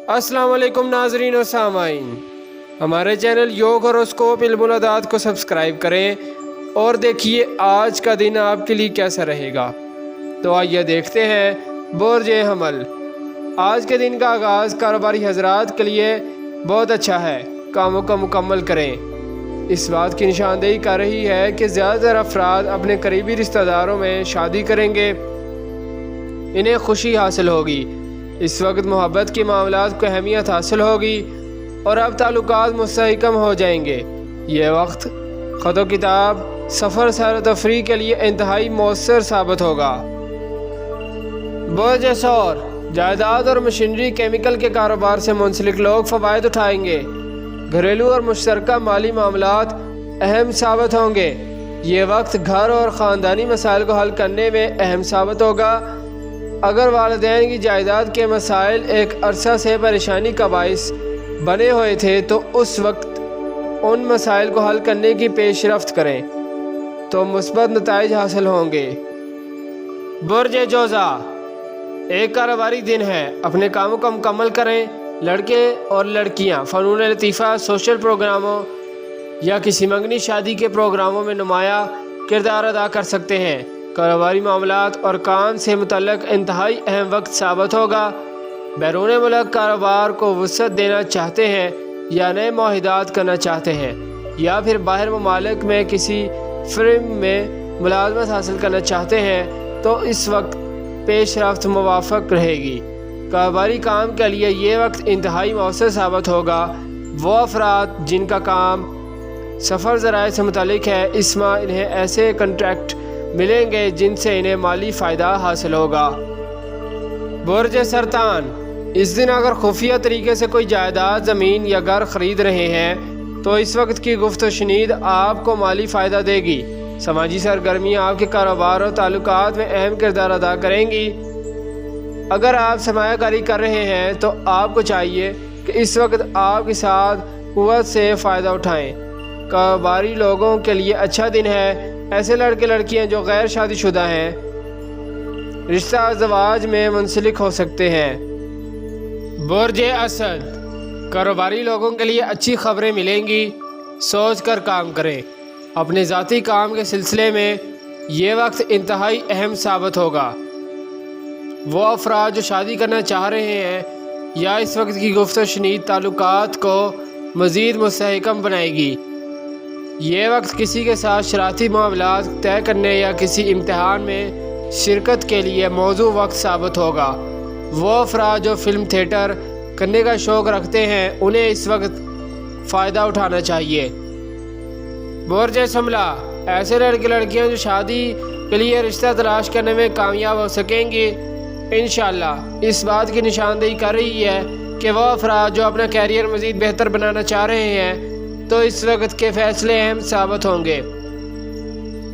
अस्सलाम वालेकुम नाजरीन और सामाइन, हमारे चैनल योग होरोस्कोप इल्मुल-अदात को सब्सक्राइब करें और देखिए आज का दिन आपके लिए कैसा रहेगा। तो आइए देखते हैं बुर्ज हमल। आज के दिन का आगाज़ कारोबारी हजरात के लिए बहुत अच्छा है। कामों का मुकम्मल करें। इस बात की निशानदेही कर रही है कि ज़्यादातर अफराद अपने करीबी रिश्तेदारों में शादी करेंगे, इन्हें खुशी हासिल होगी। इस वक्त मोहब्बत के मामलात को अहमियत हासिल होगी और अब ताल्लुकात मुस्तहकम हो जाएंगे। ये वक्त ख़त किताब, सफ़र, सैर तफरीह के लिए इंतहाई मौसर साबित होगा। बुर्ज सौर, जायदाद और मशीनरी केमिकल के कारोबार से मुंसलिक लोग फ़वायद उठाएंगे। घरेलू और मुश्तरका माली मामलात अहम साबित होंगे। ये वक्त घर और ख़ानदानी मसाइल को हल करने में अहम साबित होगा। अगर वालिदैन की जायदाद के मसाइल एक अरसा से परेशानी का बाइस बने हुए थे तो उस वक्त उन मसाइल को हल करने की पेशरफ्त करें तो मुस्बत नताइज हासिल होंगे। बुर्ज जोज़ा, एक कारोबारी दिन है। अपने कामों को मुकम्मल करें। लड़के और लड़कियां फ़नून लतीफ़ा, सोशल प्रोग्रामों या किसी मंगनी शादी के प्रोग्रामों में नुमाया किरदार अदा कर सकते हैं। कारोबारी मामलात और काम से मुतल्लक इंतहाई अहम वक्त साबित होगा। बैरून मुल्क कारोबार को वसअत देना चाहते हैं या नए मुआहिदात करना चाहते हैं या फिर बाहर ममालिक में किसी फिल्म में मुलाजमत हासिल करना चाहते हैं तो इस वक्त पेशरफ्त मुवाफ़क़ रहेगी। कारोबारी काम के लिए ये वक्त इंतहाई मौसर साबित होगा। वो अफराद जिनका काम सफ़र ज़राए से मुतल्लिक है, इस माह इन्हें ऐसे कंट्रैक्ट मिलेंगे जिनसे इन्हें माली फ़ायदा हासिल होगा। बुर्ज सरतान, इस दिन अगर खुफिया तरीके से कोई जायदाद, ज़मीन या घर ख़रीद रहे हैं तो इस वक्त की गुफ्त शनीद आपको माली फ़ायदा देगी। समाजी सरगर्मियाँ आपके कारोबार और ताल्लुकात में अहम किरदार अदा करेंगी। अगर आप सरमायाकारी कर रहे हैं तो आपको चाहिए कि इस वक्त आपके साथ क़ुव्वत से फ़ायदा उठाएँ। कारोबारी लोगों के लिए अच्छा दिन है। ऐसे लड़के लड़कियां जो गैर शादीशुदा हैं रिश्ता ज़वाज में मुंसलिक हो सकते हैं। बुर्ज असद, कारोबारी लोगों के लिए अच्छी खबरें मिलेंगी। सोच कर काम करें। अपने ज़ाती काम के सिलसिले में ये वक्त इंतहाई अहम साबित होगा। वो अफराद जो शादी करना चाह रहे हैं या इस वक्त की गुफ्त शनीद ताल्लुकात को मज़ीद मुस्तहकम बनाएगी। ये वक्त किसी के साथ शरारती मामलात तय करने या किसी इम्तिहान में शिरकत के लिए मौजू वक्त साबित होगा। वो अफराद जो फ़िल्म थिएटर करने का शौक़ रखते हैं उन्हें इस वक्त फ़ायदा उठाना चाहिए। बुर्ज समला, ऐसे लड़के लड़कियां जो शादी के लिए रिश्ता तलाश करने में कामयाब हो सकेंगी इंशाअल्लाह। इस बात की निशानदेही कर रही है कि वह अफराद जो अपना कैरियर मज़ीद बेहतर बनाना चाह रहे हैं तो इस वक्त के फ़ैसले अहम साबित होंगे।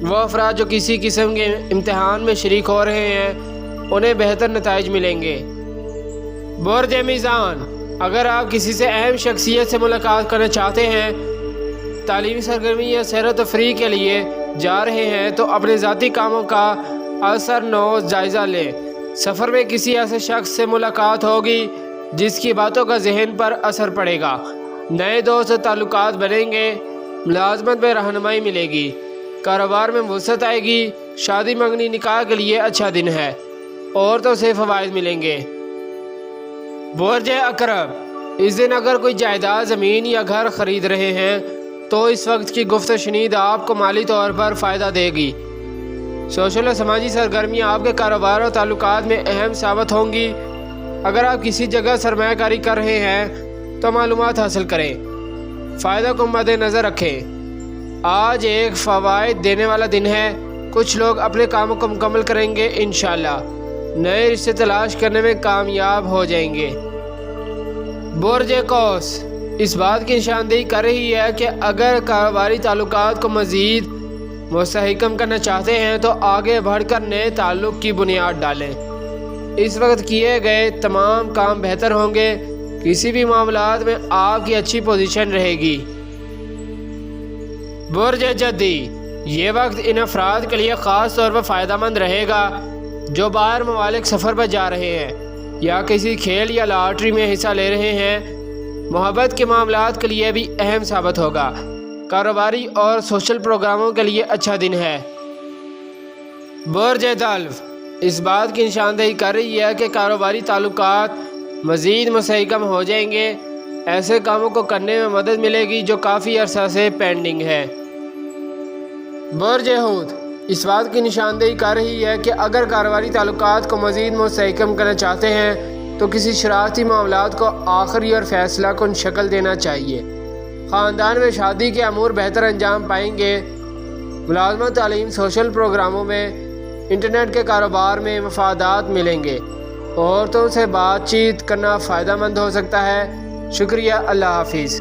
वो अफराद जो किसी किस्म के इम्तिहान में शरीक हो रहे हैं उन्हें बेहतर नताइज मिलेंगे। बुर्ज मीज़ान, अगर आप किसी से अहम शख्सियत से मुलाकात करना चाहते हैं, तालीमी सरगर्मी या सैर तफरीह के लिए जा रहे हैं तो अपने ज़ाती कामों का असर नो जायज़ा लें। सफ़र में किसी ऐसे शख्स से मुलाकात होगी जिसकी बातों का जहन पर असर पड़ेगा। नए दोस्त से ताल्लुकात बनेंगे। मुलाजमत में रहनुमाई मिलेगी। कारोबार में वसअत आएगी। शादी मंगनी निकाह के लिए अच्छा दिन है। औरतों से फ़वाइद मिलेंगे। बुर्ज अकरब, इस दिन अगर कोई जायदाद, ज़मीन या घर ख़रीद रहे हैं तो इस वक्त की गुफ्त शनीद आपको माली तौर पर फ़ायदा देगी। सोशल और समाजी सरगर्मियाँ आपके कारोबार और ताल्लुकात में अहम साबित होंगी। अगर आप किसी जगह सरमायाकारी कर रहे हैं तो मालूमात हासिल करें। फ़ायदा को मद्देनज़र रखें। आज एक फ़वाइद देने वाला दिन है। कुछ लोग अपने कामों को मुकम्मल करेंगे इंशाअल्लाह। नए रिश्ते तलाश करने में कामयाब हो जाएंगे। बुर्ज कौस, इस बात की निशानदेही कर रही है कि अगर कारोबारी ताल्लुकात को मज़ीद मुस्तहकम करना चाहते हैं तो आगे बढ़कर नए ताल्लुक़ की बुनियाद डालें। इस वक्त किए गए तमाम काम बेहतर होंगे। किसी भी मामलात में आपकी अच्छी पोजीशन रहेगी। बुर्ज जद्दी, ये वक्त इन अफराद के लिए ख़ास तौर पर फ़ायदेमंद रहेगा जो बाहर ममालिक सफ़र पर जा रहे हैं یا کسی کھیل یا لاٹری میں حصہ لے رہے ہیں، محبت کے معاملات کے لیے بھی اہم ثابت ہوگا۔ کاروباری اور سوشل پروگراموں کے لیے اچھا دن ہے۔ برج دلو اس بات کی نشاندہی کر رہی ہے کہ کاروباری تعلقات مزید مستحکم ہو جائیں گے۔ ایسے کاموں کو کرنے میں مدد ملے گی جو کافی عرصہ سے پینڈنگ ہے۔ برج حوت اس بات کی نشاندہی کر رہی ہے کہ اگر کاروباری تعلقات کو مزید مستحکم کرنا چاہتے ہیں تو کسی شرارتی معاملات کو آخری اور فیصلہ کن شکل دینا چاہیے۔ خاندان میں شادی کے امور بہتر انجام پائیں گے۔ ملازمت، تعلیم، سوشل پروگراموں میں، انٹرنیٹ کے کاروبار میں مفادات ملیں گے۔ عورتوں سے بات چیت کرنا فائدہ مند ہو سکتا ہے۔ شکریہ، اللہ حافظ۔